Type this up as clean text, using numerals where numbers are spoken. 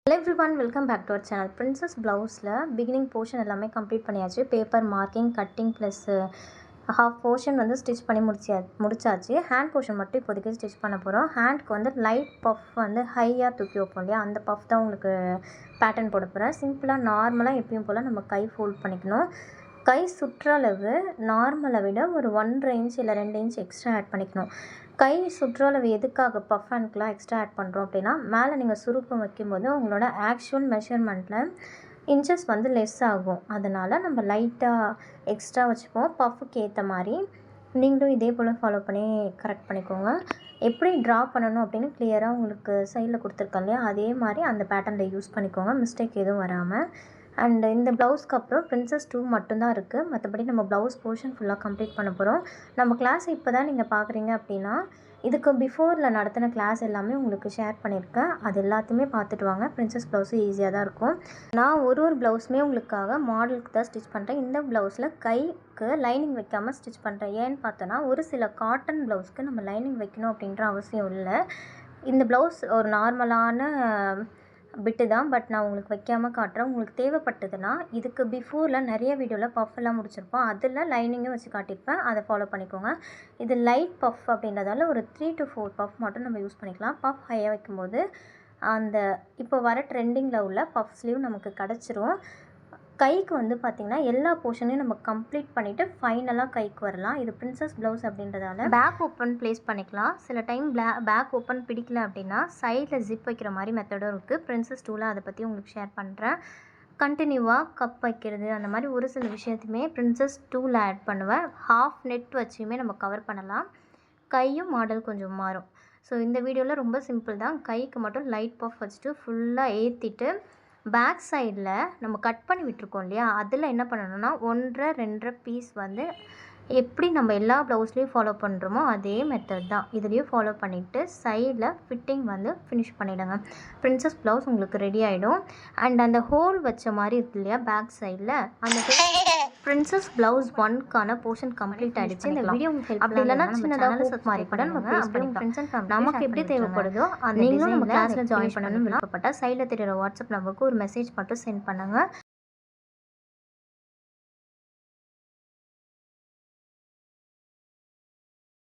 Hello everyone, welcome back to our channel. Princess Blouse-ல beginning portion எல்லாமே complete பண்ணியாச்சு. Paper marking cutting plus half portion வந்து stitch பண்ணி முடிச்சாச்சு. Hand portion மட்டும் இப்போதைக்கு ஸ்டிச் பண்ண போகிறோம். ஹேண்ட்க்கு வந்து லைட் பஃப் வந்து ஹையாக தூக்கி வைப்போம் இல்லையா, அந்த பஃப் தான் உங்களுக்கு பேட்டர்ன் போட போகிறேன். சிம்பிளாக நார்மலாக எப்பயும் போல் நம்ம கை ஃபோல்ட் பண்ணிக்கணும். கை சுற்றளவு நார்மலை விட ஒரு 1.5 இன்ச் இல்லை 2 இன்ச் எக்ஸ்ட்ரா ஆட் பண்ணிக்கணும். கை சுற்றளவு எதுக்காக பஃப் ஹேண்ட்க்கெலாம் எக்ஸ்ட்ரா ஆட் பண்ணுறோம் அப்படின்னா, மேலே நீங்கள் சுருக்கம் வைக்கும்போது உங்களோட ஆக்சுவல் மெஷர்மெண்ட்டில் இன்ச்சஸ் வந்து லெஸ் ஆகும். அதனால் நம்ம லைட்டாக எக்ஸ்ட்ரா வச்சுப்போம் பஃப்புக்கு ஏற்ற மாதிரி. நீங்களும் இதே போல் ஃபாலோ பண்ணி கரெக்ட் பண்ணிக்கோங்க. எப்படி ட்ரா பண்ணணும் அப்படின்னு கிளியராக உங்களுக்கு சைடில் கொடுத்துருக்கேன் இல்லையா, அதே மாதிரி அந்த பேட்டர்னில் யூஸ் பண்ணிக்கோங்க, மிஸ்டேக் எதுவும் வராமல். அண்ட் இந்த ப்ளவுஸ்க்கு அப்புறம் Princess 2 மட்டும்தான் இருக்குது. மற்றபடி நம்ம ப்ளவுஸ் போர்ஷன் ஃபுல்லாக கம்ப்ளீட் பண்ண போகிறோம். நம்ம கிளாஸ் இப்போ தான் நீங்கள் பார்க்குறீங்க அப்படின்னா, இதுக்கு பிஃபோரில் நடத்தின கிளாஸ் எல்லாமே உங்களுக்கு ஷேர் பண்ணியிருக்கேன். அது எல்லாத்தையுமே பார்த்துட்டு வாங்க. Princess ப்ளவுஸு ஈஸியாக தான் இருக்கும். நான் ஒரு ப்ளவுஸுமே உங்களுக்காக மாடலுக்கு தான் ஸ்டிச் பண்ணுறேன். இந்த ப்ளவுஸில் கைக்கு லைனிங் வைக்காமல் ஸ்டிச் பண்ணுறேன். ஏன்னு பார்த்தோன்னா, ஒரு சில காட்டன் ப்ளவுஸ்க்கு நம்ம லைனிங் வைக்கணும் அப்படின்ற அவசியம் இல்லை. இந்த ப்ளவுஸ் ஒரு நார்மலான பிட்டு தான், பட் நான் உங்களுக்கு வைக்காமல் காட்டுறேன். உங்களுக்கு தேவைப்பட்டதுன்னா இதுக்கு பிஃபோரில் நிறைய வீடியோவில் பஃப் எல்லாம் முடிச்சிருப்போம், அதில் லைனிங்கும் வச்சு காட்டியிருப்பேன், அதை ஃபாலோ பண்ணிக்கோங்க. இது லைட் பஃப் அப்படின்றதால ஒரு 3 to 4 பஃப் மட்டும் நம்ம யூஸ் பண்ணிக்கலாம். பஃப் ஹையாக வைக்கும்போது அந்த இப்போ வர ட்ரெண்டிங்கில் உள்ள பஃப் ஸ்லீவ் நமக்கு கிடச்சிரும். கைக்கு வந்து பார்த்திங்கன்னா எல்லா போர்ஷனையும் நம்ம கம்ப்ளீட் பண்ணிவிட்டு ஃபைனலாக கைக்கு வரலாம். இது Princess ப்ளவுஸ் அப்படின்றதால பேக் ஓப்பன் ப்ளேஸ் பண்ணிக்கலாம். சில டைம் பேக் ஓப்பன் பிடிக்கல அப்படின்னா சைடில் ஜிப் வைக்கிற மாதிரி மெத்தடும் இருக்குது. Princess 2ல் அதை பற்றி உங்களுக்கு ஷேர் பண்ணுறேன். கண்டினியூவாக கப் வைக்கிறது அந்த மாதிரி ஒரு சில விஷயத்தையுமே Princess 2ல் ஆட் பண்ணுவேன். ஹாஃப் நெட் வச்சுமே நம்ம கவர் பண்ணலாம். கையும் மாடல் கொஞ்சம் மாறும். ஸோ இந்த வீடியோவில் ரொம்ப சிம்பிள் தான். கைக்கு மட்டும் லைட் பஃப் வச்சுட்டு ஃபுல்லாக ஏற்றிட்டு பேக் சைடில் நம்ம கட் பண்ணி விட்டுருக்கோம் இல்லையா, அதில் என்ன பண்ணணும்னா 1.5 பீஸ் வந்து எப்படி நம்ம எல்லா ப்ளவுஸ்லேயும் ஃபாலோ பண்ணுறோமோ அதே மெத்தட் தான் இதுலேயும் ஃபாலோ பண்ணிவிட்டு சைடில் ஃபிட்டிங் வந்து ஃபினிஷ் பண்ணிவிடுங்க. Princess ப்ளவுஸ் உங்களுக்கு ரெடி ஆகிடும். அண்ட் அந்த ஹோல் வச்ச மாதிரி இருக்கு இல்லையா பேக் சைடில், அந்த Princess ப்ளவுஸ் 1க்கான போர்ஷன் கம்ப்ளீட் ஆகிடுச்சு. இந்த வீடியோ உங்களுக்கு ஹெல்ப் அப்படி இல்லைனா சின்னதாக ஹோப் மாதிரி கூட நம்ம ப்ளேஸ் பண்ணிக்கலாம். நமக்கு எப்படி தேவைப்படுதோ நீங்களும் நம்ம கிளாஸில் ஜாயின் பண்ணணும்னு விருப்பப்பட்டால் சைடில் தெரியுற வாட்ஸ்அப் நம்பருக்கு ஒரு மெசேஜ் மட்டும் சென்ட் பண்ணுங்கள்.